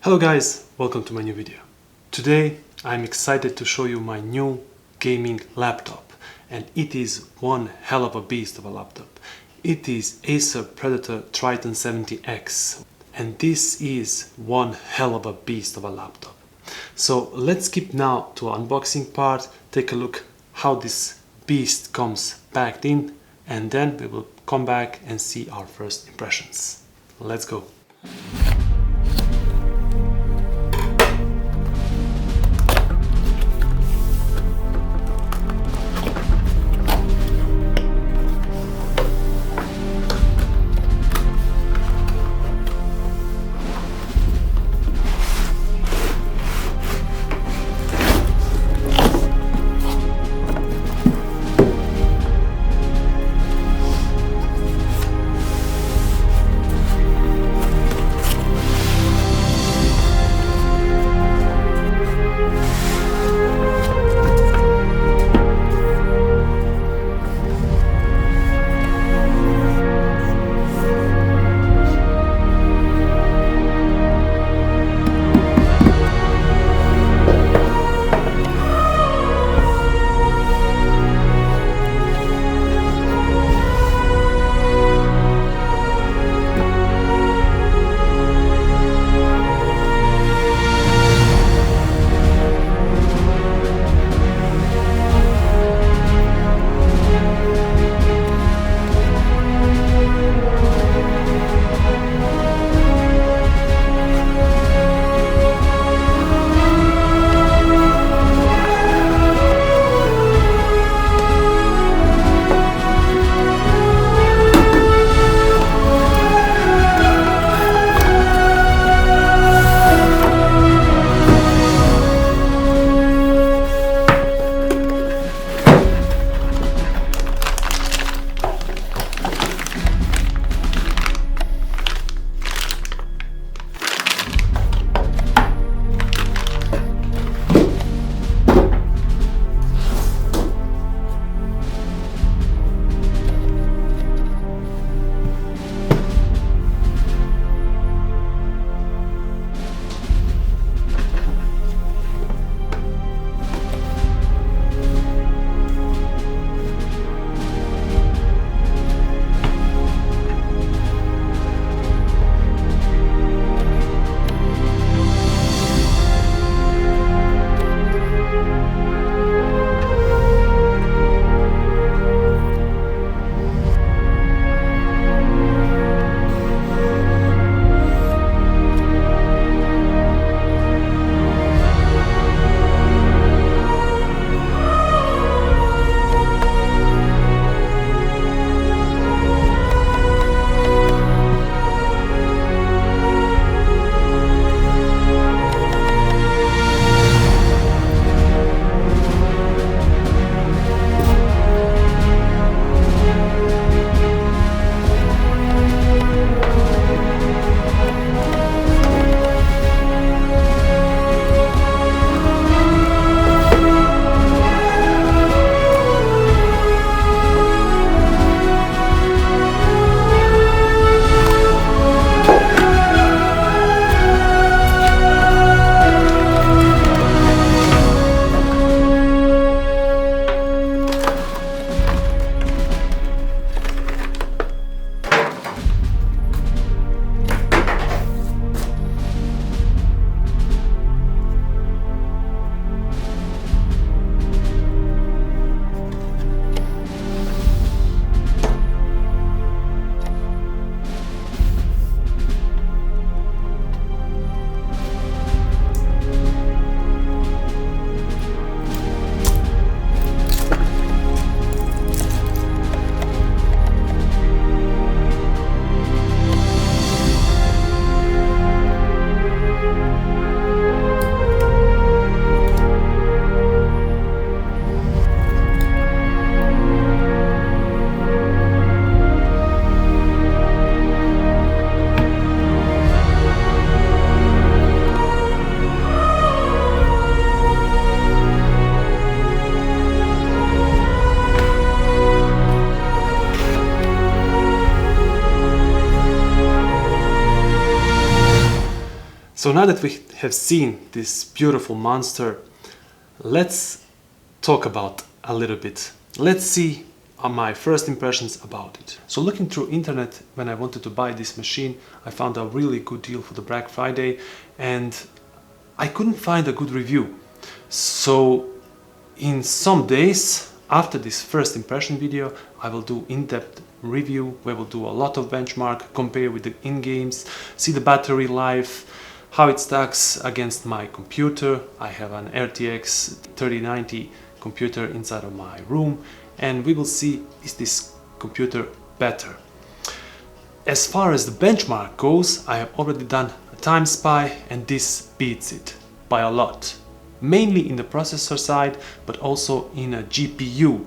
Hello guys, welcome to my new video. Today I'm excited to show you my new gaming laptop, and it is one hell of a beast of a laptop. It is Acer Predator Triton 17X, and this is one hell of a beast of a laptop. So let's skip now to unboxing part, take a look how this beast comes packed in, and then we will come back and see our first impressions. Let's go. So now that we have seen this beautiful monster, let's talk about a little bit. Let's see my first impressions about it. So looking through internet, when I wanted to buy this machine, I found a really good deal for the Black Friday and I couldn't find a good review. So in some days after this first impression video, I will do in-depth review where we'll do a lot of benchmark, compare with the in-games, see the battery life, how it stacks against my computer. I have an RTX 3090 computer inside of my room, and we will see, is this computer better? As far as the benchmark goes, I have already done a time spy and this beats it by a lot. Mainly in the processor side, but also in a GPU,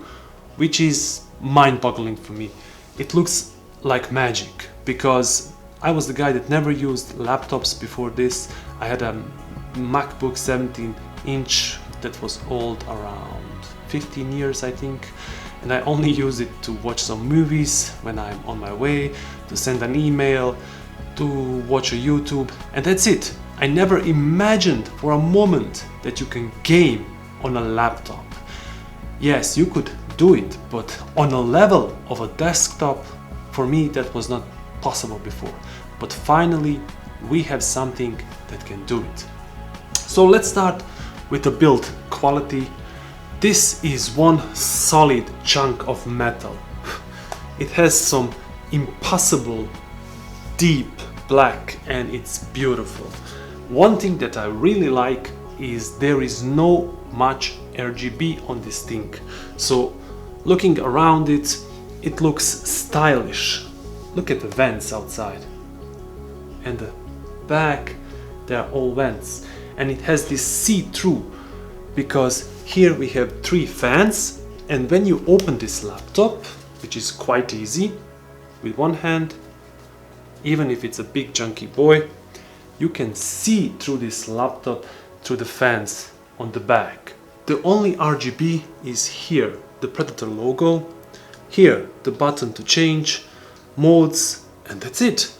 which is mind-boggling for me. It looks like magic because I was the guy that never used laptops before this. I had a MacBook 17-inch that was old, around 15 years I think, and I only use it to watch some movies when I'm on my way, to send an email, to watch a YouTube, and that's it. I never imagined for a moment that you can game on a laptop. Yes, you could do it, but on a level of a desktop, for me that was not possible before. But finally we have something that can do it. So let's start with the build quality. This is one solid chunk of metal. It has some impossible deep black and it's beautiful. One thing that I really like is there is no much RGB on this thing. So looking around it, it looks stylish. Look at the vents outside. And the back, they are all vents. And it has this see-through because here we have 3 fans, and when you open this laptop, which is quite easy, with one hand, even if it's a big chunky boy, you can see through this laptop through the fans on the back. The only RGB is here, the Predator logo, here the button to change modes, and that's it.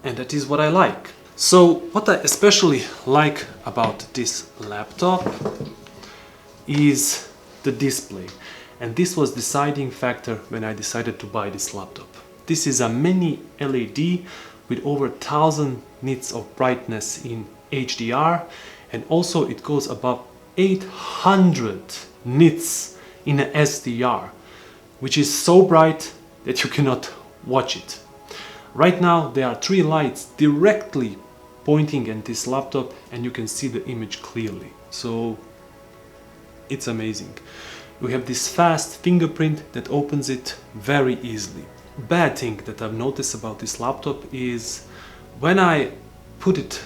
And that is what I like. So what I especially like about this laptop is the display, and this was the deciding factor when I decided to buy this laptop. This is a mini LED with over 1000 nits of brightness in HDR, and also it goes above 800 nits in an SDR, which is so bright that you cannot watch it. Right now there are 3 lights directly pointing at this laptop and you can see the image clearly. So it's amazing. We have this fast fingerprint that opens it very easily. Bad thing that I've noticed about this laptop is when I put it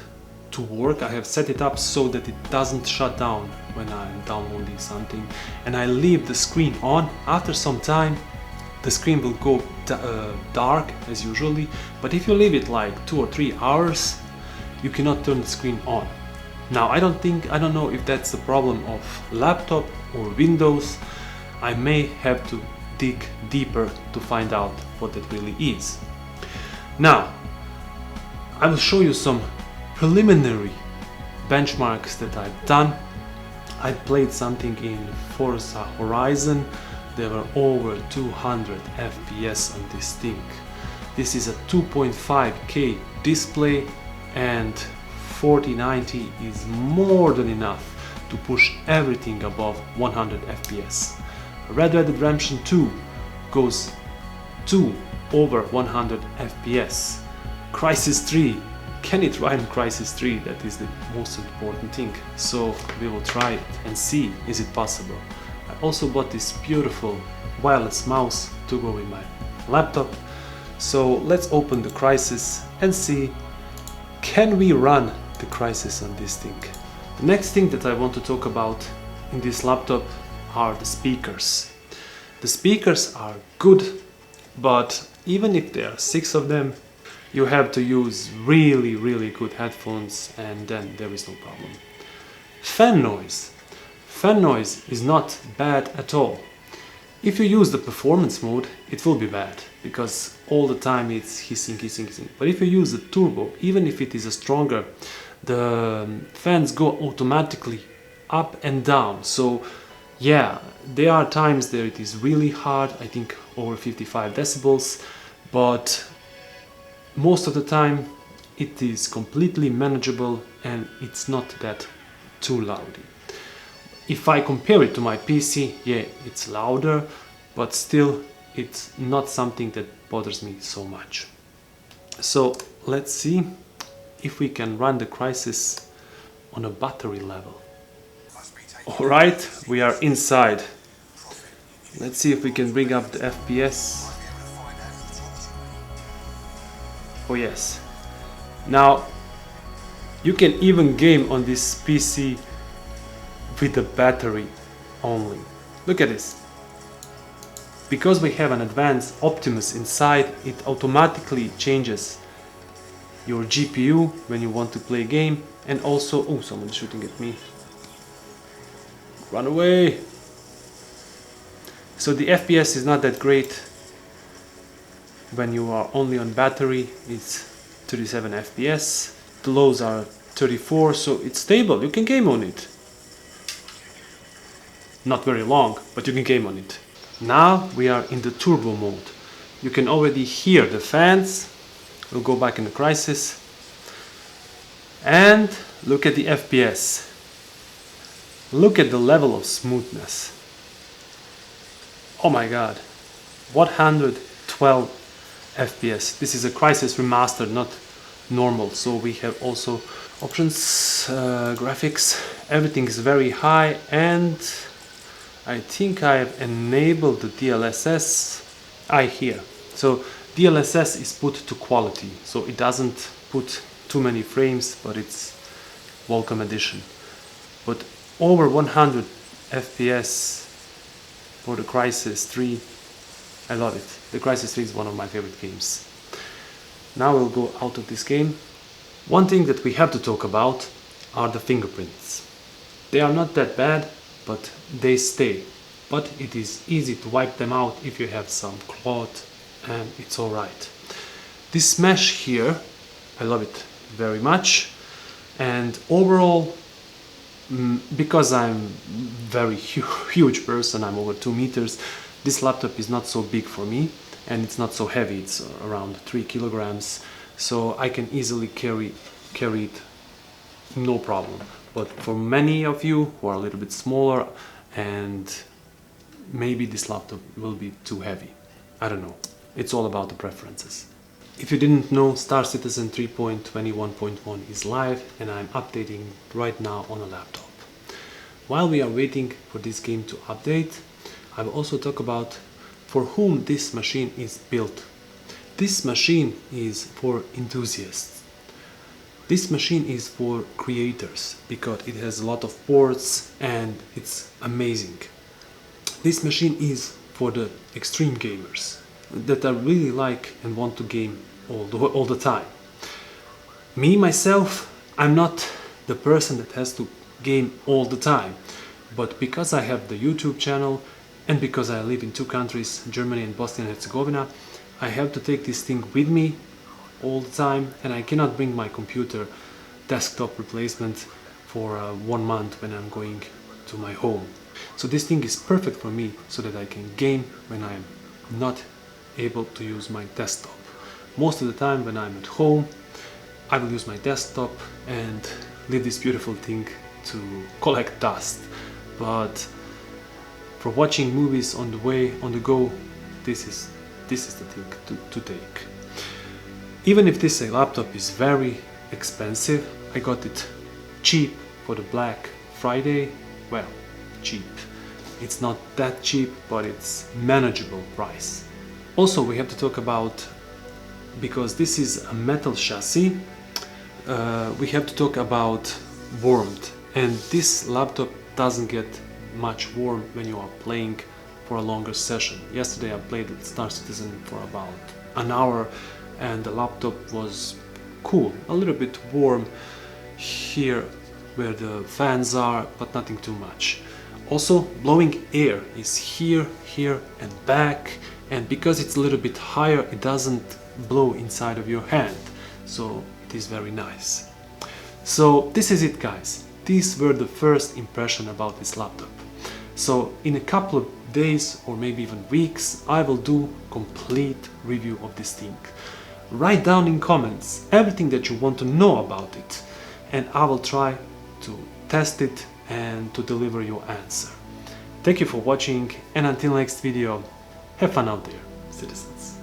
to work, I have set it up so that it doesn't shut down when I'm downloading something, and I leave the screen on. After some time the screen will go dark as usually, but if you leave it like 2 or 3 hours, you cannot turn the screen on. Now I don't know if that's the problem of laptop or Windows. I may have to dig deeper to find out what that really is. Now I will show you some preliminary benchmarks that I've done. I played something in Forza Horizon. There were over 200 FPS on this thing. This is a 2.5K display, and 4090 is more than enough to push everything above 100 FPS. Red Dead Redemption 2 goes to over 100 FPS. Crysis 3, can it run Crysis 3? That is the most important thing. So we will try it and see, is it possible. I also bought this beautiful wireless mouse to go with my laptop. So let's open the Crysis and see, can we run the Crysis on this thing. The next thing that I want to talk about in this laptop are the speakers. The speakers are good, but even if there are 6 of them, you have to use really good headphones, and then there is no problem. Fan noise. Fan noise is not bad at all. If you use the performance mode, it will be bad, because all the time it's hissing. But if you use the turbo, even if it is a stronger the fans go automatically up and down. So yeah, there are times that it is really hard, I think over 55 decibels, but most of the time it is completely manageable and it's not that too loud. If I compare it to my PC, yeah, it's louder, but still it's not something that bothers me so much. So let's see if we can run the Crysis on a battery level. Alright, we are inside. Let's see if we can bring up the FPS. Oh yes. Now, you can even game on this PC with the battery only. Look at this. Because we have an advanced Optimus inside, it automatically changes your GPU when you want to play a game, and also, oh, someone's shooting at me. Run away! So the FPS is not that great when you are only on battery. It's 37 FPS. The lows are 34, so it's stable. You can game on it. Not very long, but you can game on it. Now we are in the turbo mode. You can already hear the fans. We'll go back in the Crysis. And look at the FPS. Look at the level of smoothness. Oh my god. 112 FPS. This is a Crysis remastered, not normal. So we have also options, graphics. Everything is very high, and I think I have enabled the DLSS. Here. So DLSS is put to quality, so it doesn't put too many frames, but it's welcome addition. But over 100 FPS for the Crysis 3, I love it. The Crysis 3 is one of my favorite games. Now we'll go out of this game. One thing that we have to talk about are the fingerprints. They are not that bad, but they stay. But it is easy to wipe them out if you have some cloth, and it's alright. This mesh here, I love it very much. And overall, because I'm very huge person, I'm over 2 meters, this laptop is not so big for me, and it's not so heavy. It's around 3 kilograms, so I can easily carry it, no problem. But for many of you who are a little bit smaller, and maybe this laptop will be too heavy, I don't know. It's all about the preferences. If you didn't know, Star Citizen 3.21.1 is live, and I'm updating right now on a laptop. While we are waiting for this game to update, I will also talk about for whom this machine is built. This machine is for enthusiasts. This machine is for creators because it has a lot of ports and it's amazing. This machine is for the extreme gamers that I really like and want to game all the time. Me, myself, I'm not the person that has to game all the time, but because I have the YouTube channel and because I live in 2 countries, Germany and Bosnia and Herzegovina, I have to take this thing with me all the time, and I cannot bring my computer desktop replacement for 1 month when I'm going to my home. So this thing is perfect for me so that I can game when I'm not able to use my desktop. Most of the time when I'm at home, I will use my desktop and leave this beautiful thing to collect dust. But for watching movies on the go, this is the thing to take. Even if this laptop is very expensive, I got it cheap for the Black Friday. Well, cheap. It's not that cheap, but it's manageable price. Also, we have to talk about, because this is a metal chassis, we have to talk about warmth. And this laptop doesn't get much warm when you are playing for a longer session. Yesterday I played Star Citizen for about an hour and the laptop was cool, a little bit warm here where the fans are, but nothing too much. Also, blowing air is here, here and back, and because it's a little bit higher, it doesn't blow inside of your hand, so it is very nice. So this is it, guys. These were the first impression about this laptop. So in a couple of days or maybe even weeks, I will do complete review of this thing. Write down in comments everything that you want to know about it, and I will try to test it and to deliver your answer. Thank you for watching, and until next video, have fun out there, citizens.